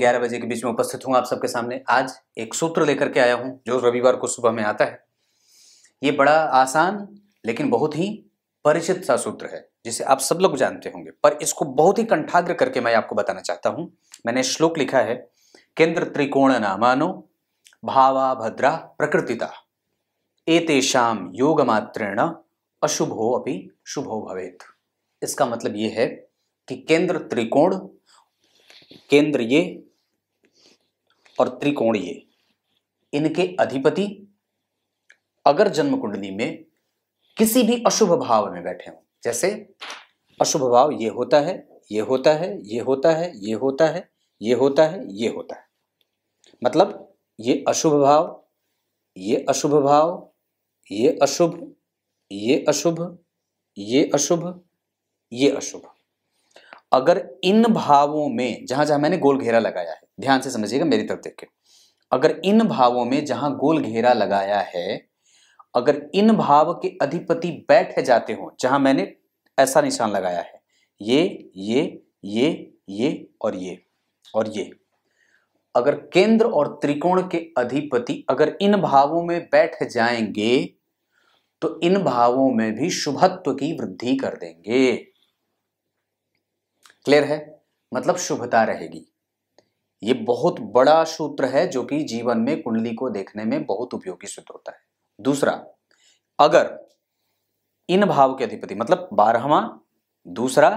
11 बजे के बीच में उपस्थित हूं आप सबके सामने। आज एक सूत्र लेकर के आया हूं जो रविवार को सुबह में आता है। ये बड़ा आसान लेकिन बहुत ही परिचित सा सूत्र है जिसे आप सब लोग जानते होंगे, पर इसको बहुत ही कंठाग्र करके मैं आपको बताना चाहता हूं। मैंने श्लोक लिखा है, केंद्र त्रिकोण नामानो भावा भद्रा प्रकृतिता एतेषाम योग मात्रेण अशुभो अपि शुभो भवेत्। इसका मतलब ये है कि केंद्र त्रिकोण, केंद्र ये और त्रिकोण ये, इनके अधिपति अगर जन्म कुंडली में किसी भी अशुभ भाव में बैठे हों, जैसे अशुभ भाव ये होता है, ये होता है, ये होता है, ये होता है, ये होता है, ये होता है, मतलब ये अशुभ भाव, ये अशुभ भाव, ये अशुभ, ये अशुभ, ये अशुभ, ये अशुभ, अगर इन भावों में जहां जहां मैंने गोल घेरा लगाया है, ध्यान से समझिएगा मेरी तरफ देख के, अगर इन भावों में जहां गोल घेरा लगाया है, अगर इन भाव के अधिपति बैठ जाते हो जहां मैंने ऐसा निशान लगाया है, ये और ये, अगर केंद्र और त्रिकोण के अधिपति अगर इन भावों में बैठ जाएंगे तो इन भावों में भी शुभत्व की वृद्धि कर देंगे। क्लियर है? मतलब शुभता रहेगी। ये बहुत बड़ा सूत्र है जो कि जीवन में कुंडली को देखने में बहुत उपयोगी सिद्ध होता है। दूसरा, अगर इन भाव के अधिपति मतलब 12वां, दूसरा,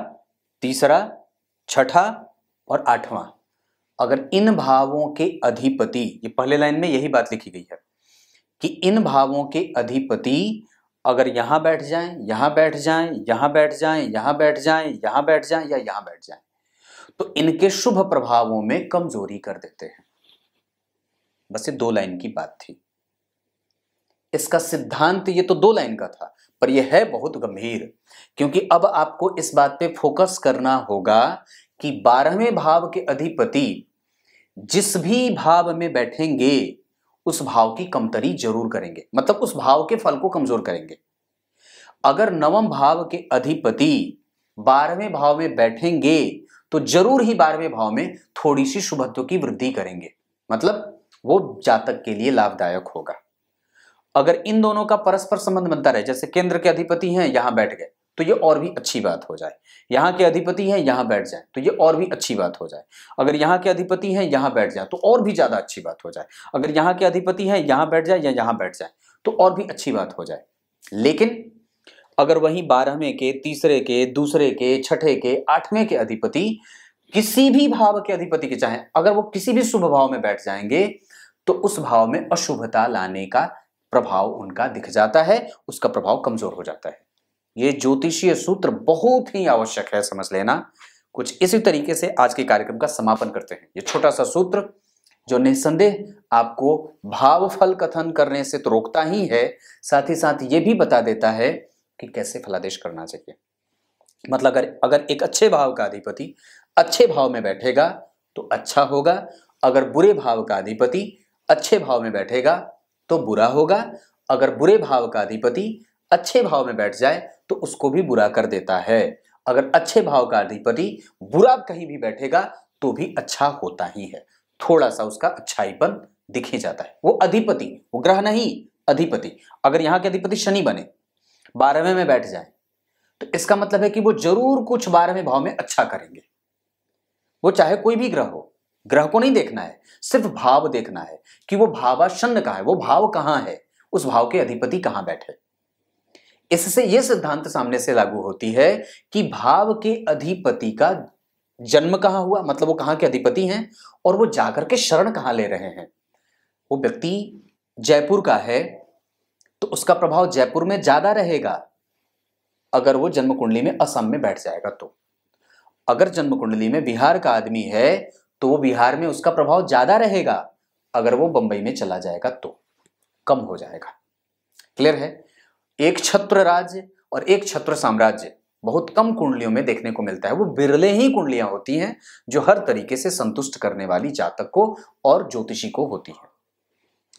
तीसरा, छठा और 8वां, अगर इन भावों के अधिपति, ये पहले लाइन में यही बात लिखी गई है कि इन भावों के अधिपति अगर यहां बैठ जाएं, यहां बैठ जाएं, यहां बैठ जाएं, यहां बैठ जाएं, यहां बैठ जाएं या यहां बैठ जाएं, तो इनके शुभ प्रभावों में कमजोरी कर देते हैं। बस ये 2 लाइन की बात थी। इसका सिद्धांत ये तो 2 लाइन का था, पर यह है बहुत गंभीर, क्योंकि अब आपको इस बात पे फोकस करना होगा कि 12वें भाव के अधिपति जिस भी भाव में बैठेंगे उस भाव की कमतरी जरूर करेंगे, मतलब उस भाव के फल को कमजोर करेंगे। अगर 9वें भाव के अधिपति 12वें भाव में बैठेंगे तो जरूर ही 12वें भाव में थोड़ी सी शुभत्व की वृद्धि करेंगे, मतलब वो जातक के लिए लाभदायक होगा। अगर इन दोनों का परस्पर संबंध बनता रहे, जैसे केंद्र के अधिपति हैं यहां बैठ गए तो ये और भी अच्छी बात हो जाए, यहां के अधिपति हैं यहां बैठ जाए तो ये और भी अच्छी बात हो जाए, अगर यहां के अधिपति हैं यहां बैठ जाए तो और भी ज्यादा अच्छी बात हो जाए, अगर यहां के अधिपति हैं यहां बैठ जाए या यहां बैठ जाए तो और भी अच्छी बात हो जाए। लेकिन अगर वहीं 12वें के, तीसरे के, दूसरे के, छठे के, 8वें के अधिपति किसी भी भाव के अधिपति के चाहे अगर वो किसी भी शुभ भाव में बैठ जाएंगे तो उस भाव में अशुभता लाने का प्रभाव उनका दिख जाता है, उसका प्रभाव कमजोर हो जाता है। ये ज्योतिषीय सूत्र बहुत ही आवश्यक है, समझ लेना। कुछ इसी तरीके से आज के कार्यक्रम का समापन करते हैं। ये छोटा सा सूत्र जो निस्संदेह आपको भाव फल कथन करने से तो रोकता ही है, साथ ही साथ ये भी बता देता है कि कैसे फलादेश करना चाहिए। मतलब अगर एक अच्छे भाव का अधिपति अच्छे भाव में बैठेगा तो अच्छा होगा, अगर बुरे भाव का अधिपति अच्छे भाव में बैठेगा तो बुरा होगा, अगर बुरे भाव का अधिपति अच्छे भाव में बैठ जाए तो उसको भी बुरा कर देता है, अगर अच्छे भाव का अधिपति बुरा कहीं भी बैठेगा तो भी अच्छा होता ही है, थोड़ा सा उसका अच्छाईपन दिख ही जाता है। वो अधिपति, वो ग्रह नहीं, अधिपति। अगर यहां के अधिपति शनि बने 12वें में बैठ जाए तो इसका मतलब है कि वो जरूर कुछ 12वें भाव में अच्छा करेंगे। वो चाहे कोई भी ग्रह हो, ग्रह को नहीं देखना है, सिर्फ भाव देखना है कि वो भावाशन्न कहां है, वो भाव कहां है, उस भाव के अधिपति कहां बैठे। इससे यह सिद्धांत सामने से लागू होती है कि भाव के अधिपति का जन्म कहां हुआ, मतलब वो कहां के अधिपति हैं और वो जाकर के शरण कहां ले रहे हैं। वो व्यक्ति जयपुर का है तो उसका प्रभाव जयपुर में ज्यादा रहेगा अगर वो जन्म कुंडली में असम में बैठ जाएगा तो। अगर जन्म कुंडली में बिहार का आदमी है तो वो बिहार में उसका प्रभाव ज्यादा रहेगा, अगर वो बंबई में चला जाएगा तो कम हो जाएगा। क्लियर है? एक छत्र राज्य और एक छत्र साम्राज्य बहुत कम कुंडलियों में देखने को मिलता है। वो बिरले ही कुंडलियां होती हैं जो हर तरीके से संतुष्ट करने वाली जातक को और ज्योतिषी को होती हैं।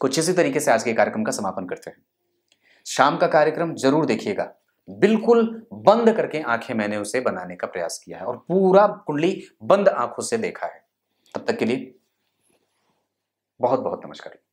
कुछ इसी तरीके से आज के कार्यक्रम का समापन करते हैं। शाम का कार्यक्रम जरूर देखिएगा, बिल्कुल बंद करके आंखें मैंने उसे बनाने का प्रयास किया है और पूरा कुंडली बंद आंखों से देखा है। तब तक के लिए बहुत बहुत नमस्कार।